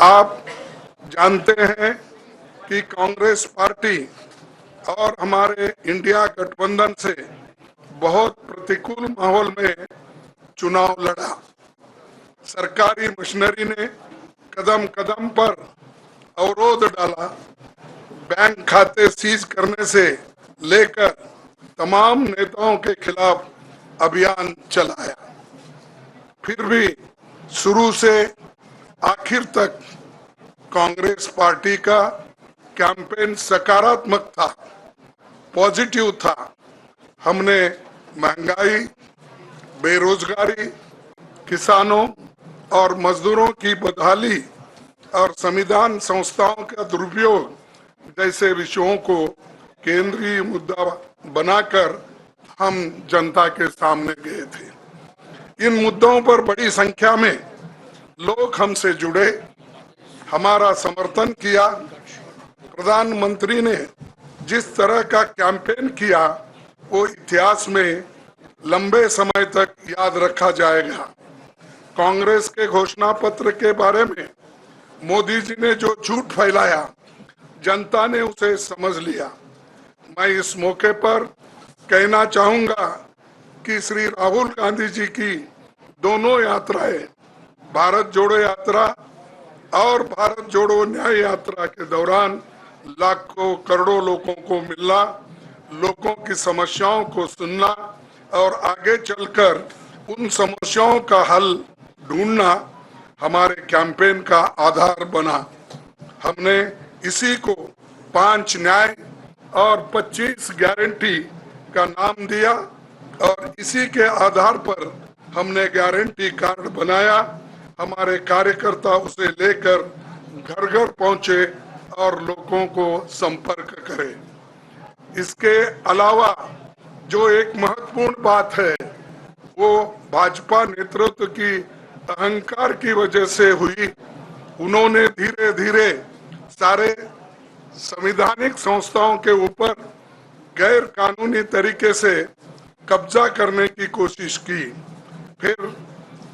आप जानते हैं कि कांग्रेस पार्टी और हमारे इंडिया गठबंधन से बहुत प्रतिकूल माहौल में चुनाव लड़ा। सरकारी मशीनरी ने कदम कदम पर अवरोध डाला, बैंक खाते सीज करने से लेकर तमाम नेताओं के खिलाफ अभियान चलाया। फिर भी शुरू से आखिर तक कांग्रेस पार्टी का कैंपेन सकारात्मक था, पॉजिटिव था। हमने महंगाई, बेरोजगारी, किसानों और मजदूरों की बदहाली और संविधान संस्थाओं का दुरुपयोग जैसे विषयों को केंद्रीय मुद्दा बनाकर हम जनता के सामने गए थे। इन मुद्दों पर बड़ी संख्या में लोग हमसे जुड़े, हमारा समर्थन किया। प्रधानमंत्री ने जिस तरह का कैंपेन किया वो इतिहास में लंबे समय तक याद रखा जाएगा। कांग्रेस के घोषणा पत्र के बारे में मोदी जी ने जो झूठ फैलाया, जनता ने उसे समझ लिया। मैं इस मौके पर कहना चाहूंगा कि श्री राहुल गांधी जी की दोनों यात्राएं, भारत जोड़ो यात्रा और भारत जोड़ो न्याय यात्रा के दौरान लाखों करोड़ों लोगों को मिलना, लोगों की समस्याओं को सुनना और आगे चलकर उन समस्याओं का हल ढूंढना हमारे कैंपेन का आधार बना। हमने इसी को 5 न्याय और 25 गारंटी का नाम दिया और इसी के आधार पर हमने गारंटी कार्ड बनाया। हमारे कार्यकर्ता उसे लेकर घर घर पहुंचे और लोगों को संपर्क करें। इसके अलावा जो एक महत्वपूर्ण बात है वो भाजपा नेतृत्व की अहंकार की वजह से हुई। उन्होंने धीरे धीरे सारे संवैधानिक संस्थाओं के ऊपर गैर कानूनी तरीके से कब्जा करने की कोशिश की। फिर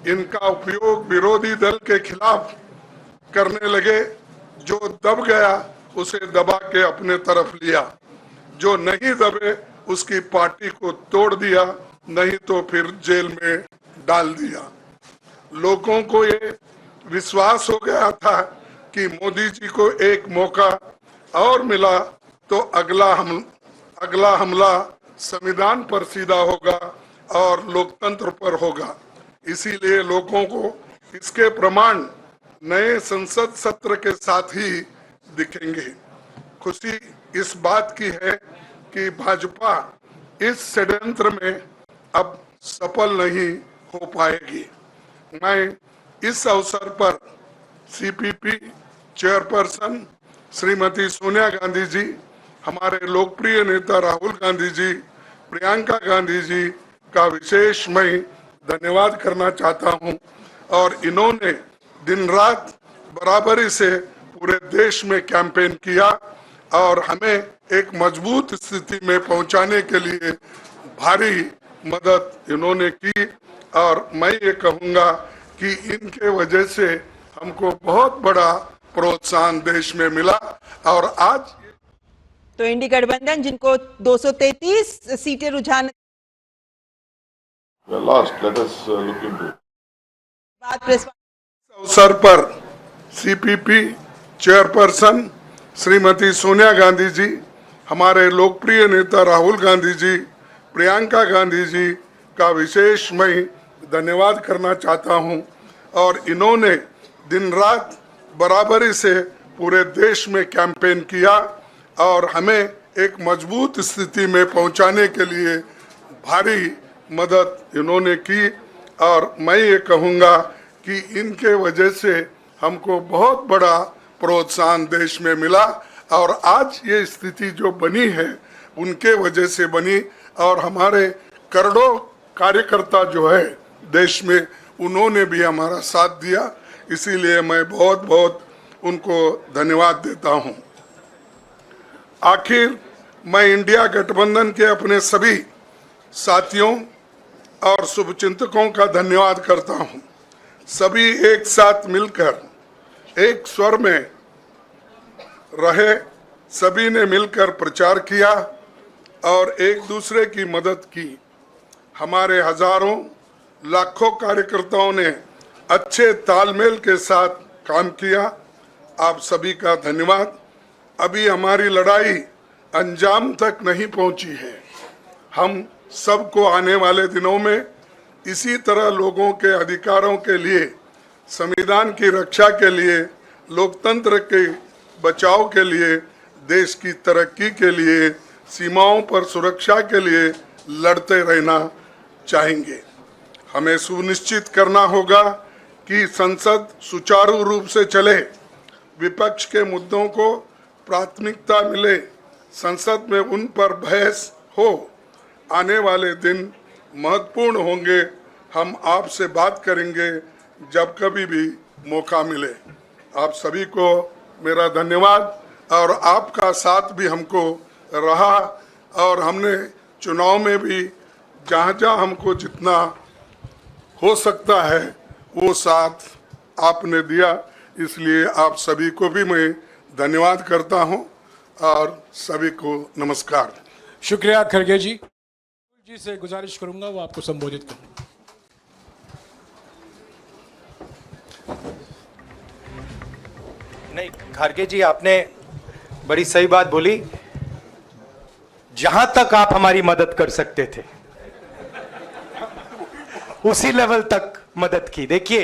इनका उपयोग विरोधी दल के खिलाफ करने लगे। जो दब गया उसे दबा के अपने तरफ लिया, जो नहीं दबे उसकी पार्टी को तोड़ दिया, नहीं तो फिर जेल में डाल दिया। लोगों को ये विश्वास हो गया था कि मोदी जी को एक मौका और मिला तो अगला हमला संविधान पर सीधा होगा और लोकतंत्र पर होगा। इसीलिए लोगों को इसके प्रमाण नए संसद सत्र के साथ ही दिखेंगे। खुशी इस बात की है कि भाजपा इस षड्यंत्र में अब सफल नहीं हो पाएगी। मैं इस अवसर पर सीपीपी चेयरपर्सन श्रीमती सोनिया गांधी जी, हमारे लोकप्रिय नेता राहुल गांधी जी, प्रियंका गांधी जी का विशेष मैं धन्यवाद करना चाहता हूं। और इन्होंने दिन रात बराबरी से पूरे देश में कैंपेन किया और हमें एक मजबूत स्थिति में पहुंचाने के लिए भारी मदद इन्होंने की। और मैं ये कहूंगा कि इनके वजह से हमको बहुत बड़ा प्रोत्साहन देश में मिला। और आज तो इंडी गठबंधन जिनको 233 सीटें रुझान अवसर पर सीपीपी चेयरपर्सन श्रीमती सोनिया गांधी जी, हमारे लोकप्रिय नेता राहुल गांधी जी, प्रियंका गांधी जी का विशेष मैं धन्यवाद करना चाहता हूं। और इन्होंने दिन रात बराबरी से पूरे देश में कैंपेन किया और हमें एक मजबूत स्थिति में पहुंचाने के लिए भारी मदद इन्होंने की। और मैं ये कहूँगा कि इनके वजह से हमको बहुत बड़ा प्रोत्साहन देश में मिला। और आज ये स्थिति जो बनी है उनके वजह से बनी। और हमारे करोड़ों कार्यकर्ता जो है देश में, उन्होंने भी हमारा साथ दिया। इसीलिए मैं बहुत बहुत उनको धन्यवाद देता हूं। आखिर मैं इंडिया गठबंधन के अपने सभी साथियों और शुभचिंतकों का धन्यवाद करता हूं। सभी एक साथ मिलकर एक स्वर में रहे, सभी ने मिलकर प्रचार किया और एक दूसरे की मदद की। हमारे हजारों लाखों कार्यकर्ताओं ने अच्छे तालमेल के साथ काम किया। आप सभी का धन्यवाद। अभी हमारी लड़ाई अंजाम तक नहीं पहुंची है। हम सबको आने वाले दिनों में इसी तरह लोगों के अधिकारों के लिए, संविधान की रक्षा के लिए, लोकतंत्र के बचाव के लिए, देश की तरक्की के लिए, सीमाओं पर सुरक्षा के लिए लड़ते रहना चाहेंगे। हमें सुनिश्चित करना होगा कि संसद सुचारू रूप से चले, विपक्ष के मुद्दों को प्राथमिकता मिले, संसद में उन पर बहस हो। आने वाले दिन महत्वपूर्ण होंगे। हम आपसे बात करेंगे जब कभी भी मौका मिले। आप सभी को मेरा धन्यवाद और आपका साथ भी हमको रहा और हमने चुनाव में भी जहाँ हमको जितना हो सकता है वो साथ आपने दिया, इसलिए आप सभी को भी मैं धन्यवाद करता हूं और सभी को नमस्कार। शुक्रिया खड़गे जी। जी से गुजारिश करूंगा वो आपको संबोधित करें। नहीं, खड़गे जी आपने बड़ी सही बात बोली। जहां तक आप हमारी मदद कर सकते थे उसी लेवल तक मदद की। देखिए,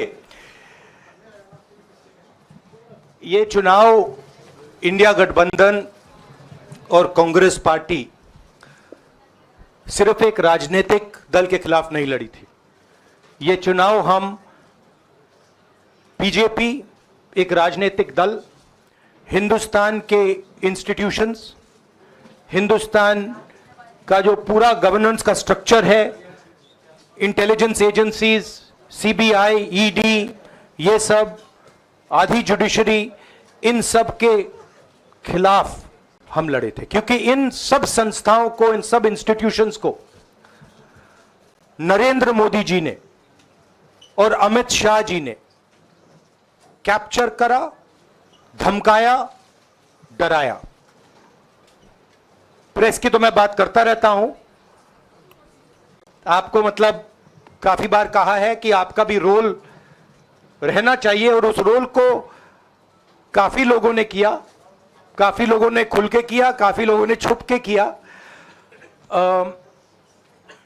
ये चुनाव इंडिया गठबंधन और कांग्रेस पार्टी सिर्फ एक राजनीतिक दल के खिलाफ नहीं लड़ी थी। ये चुनाव हम बीजेपी, एक राजनीतिक दल, हिंदुस्तान के इंस्टीट्यूशंस, हिंदुस्तान का जो पूरा गवर्नेंस का स्ट्रक्चर है, इंटेलिजेंस एजेंसीज, सीबीआई, ईडी, ये सब, आधी जुडिशरी, इन सब के खिलाफ हम लड़े थे। क्योंकि इन सब संस्थाओं को, इन सब इंस्टीट्यूशंस को नरेंद्र मोदी जी ने और अमित शाह जी ने कैप्चर करा, धमकाया, डराया। प्रेस की तो मैं बात करता रहता हूं। आपको मतलब काफी बार कहा है कि आपका भी रोल रहना चाहिए, और उस रोल को काफी लोगों ने किया, काफी लोगों ने खुल के किया, काफी लोगों ने छुप के किया।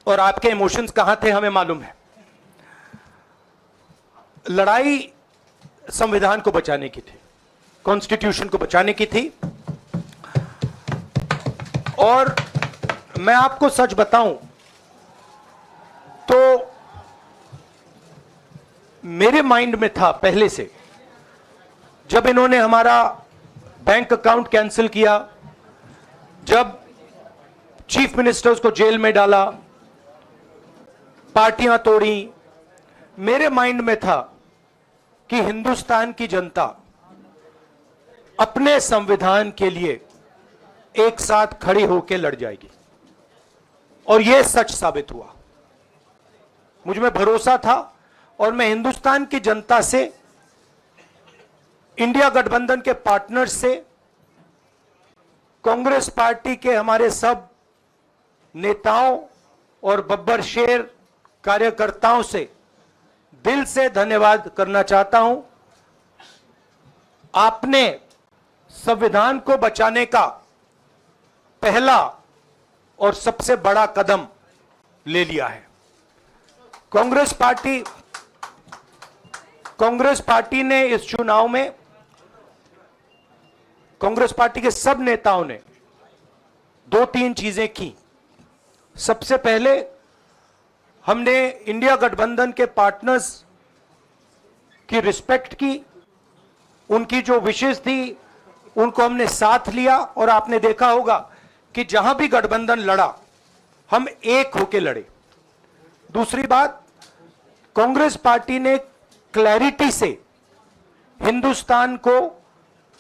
और आपके इमोशंस कहां थे हमें मालूम है। लड़ाई संविधान को बचाने की थी, कॉन्स्टिट्यूशन को बचाने की थी। और मैं आपको सच बताऊं तो मेरे माइंड में था पहले से, जब इन्होंने हमारा बैंक अकाउंट कैंसिल किया, जब चीफ मिनिस्टर्स को जेल में डाला, पार्टियां तोड़ी, मेरे माइंड में था कि हिंदुस्तान की जनता अपने संविधान के लिए एक साथ खड़ी होकर लड़ जाएगी। और यह सच साबित हुआ। मुझ में भरोसा था और मैं हिंदुस्तान की जनता से, इंडिया गठबंधन के पार्टनर्स से, कांग्रेस पार्टी के हमारे सब नेताओं और बब्बर शेर कार्यकर्ताओं से दिल से धन्यवाद करना चाहता हूं। आपने संविधान को बचाने का पहला और सबसे बड़ा कदम ले लिया है। कांग्रेस पार्टी ने इस चुनाव में, कांग्रेस पार्टी के सब नेताओं ने 2-3 चीजें की। सबसे पहले हमने इंडिया गठबंधन के पार्टनर्स की रिस्पेक्ट की, उनकी जो विशेष थी उनको हमने साथ लिया। और आपने देखा होगा कि जहां भी गठबंधन लड़ा, हम एक होकर लड़े। दूसरी बात, कांग्रेस पार्टी ने क्लैरिटी से हिंदुस्तान को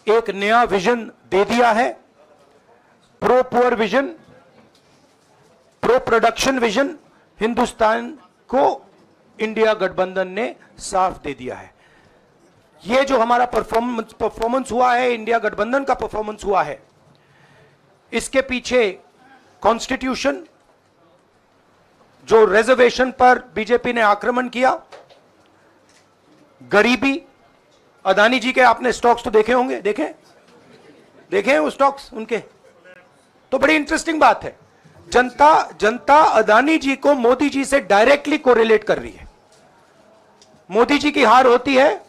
एक नया विजन दे दिया है। Pro poor vision, pro production vision Hindustan को इंडिया गठबंधन ने साफ दे दिया है। ये जो हमारा परफॉर्मेंस हुआ है, इंडिया गठबंधन का परफॉर्मेंस हुआ है, इसके पीछे कॉन्स्टिट्यूशन, जो रिजर्वेशन पर बीजेपी ने आक्रमण किया, गरीबी, अदानी जी के आपने स्टॉक्स तो देखे होंगे, देखे हैं वो स्टॉक्स उनके, तो बड़ी इंटरेस्टिंग बात है। जनता अदानी जी को मोदी जी से डायरेक्टली कोरिलेट कर रही है। मोदी जी की हार होती है,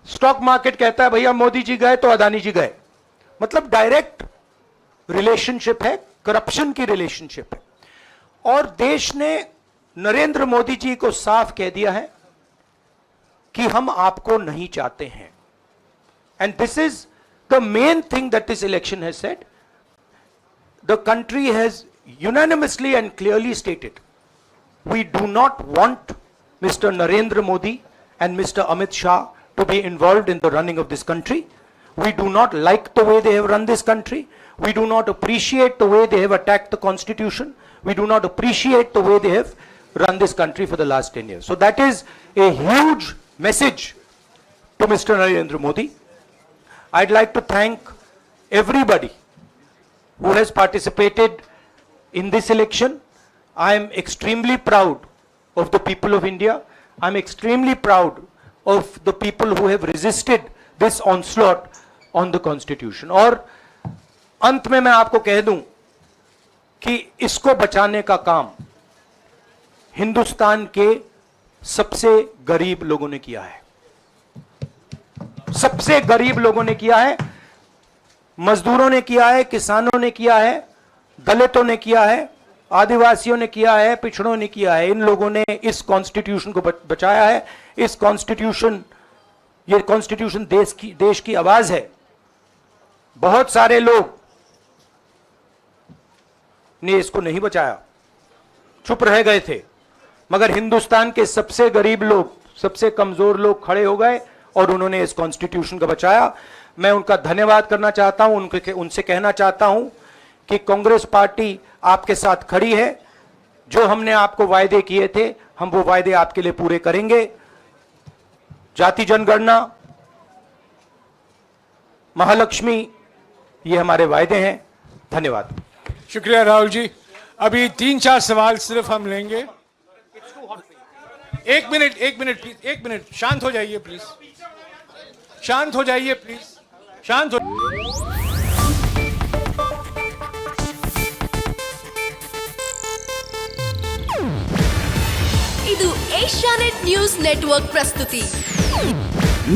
स्टॉक मार्केट कहता है भैया मोदी जी गए तो अदानी जी गए, मतलब डायरेक्ट रिलेशनशिप है, करप्शन की रिलेशनशिप है। और देश ने नरेंद्र मोदी जी को साफ कह दिया है कि हम आपको नहीं चाहते हैं। And this is the main thing that this election has said. The country has unanimously and clearly stated, we do not want Mr. Narendra Modi and Mr. Amit Shah to be involved in the running of this country. We do not like the way they have run this country. We do not appreciate the way they have attacked the constitution. We do not appreciate the way they have run this country for the last 10 years. So that is a huge message to Mr. Narendra Modi. I'd like to thank everybody who has participated in this election. I am extremely proud of the people of India. I am extremely proud of the people who have resisted this onslaught on the constitution. और अंत में मैं आपको कह दूं कि इसको बचाने का काम हिंदुस्तान के सबसे गरीब लोगों ने किया है, सबसे गरीब लोगों ने किया है, मजदूरों ने किया है, किसानों ने किया है, दलितों ने किया है, आदिवासियों ने किया है, पिछड़ों ने किया है। इन लोगों ने इस कॉन्स्टिट्यूशन को बचाया है। इस कॉन्स्टिट्यूशन, ये कॉन्स्टिट्यूशन देश की आवाज है। बहुत सारे लोग ने इसको नहीं बचाया, चुप रह गए थे, मगर हिंदुस्तान के सबसे गरीब लोग, सबसे कमजोर लोग खड़े हो गए और उन्होंने इस कॉन्स्टिट्यूशन को बचाया। मैं उनका धन्यवाद करना चाहता हूं, उनसे कहना चाहता हूं कि कांग्रेस पार्टी आपके साथ खड़ी है। जो हमने आपको वायदे किए थे, हम वो वायदे आपके लिए पूरे करेंगे। जाति जनगणना, महालक्ष्मी, ये हमारे वायदे हैं। धन्यवाद। शुक्रिया राहुल जी। अभी 3-4 सवाल सिर्फ हम लेंगे। एक मिनट प्लीज, एक मिनट, शांत हो जाइए प्लीज, शांत हो जाइए प्लीज, शांत हो। ಇದು ಏಷ್ಯಾನೆಟ್ ನ್ಯೂಸ್ ನೆಟ್ವರ್ಕ್ ಪ್ರಸ್ತುತಿ.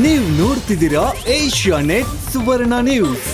ನೀವು ನೋಡ್ತಿದ್ದೀರಾ ಏಷ್ಯಾನೆಟ್ ಸುವರ್ಣ ನ್ಯೂಸ್.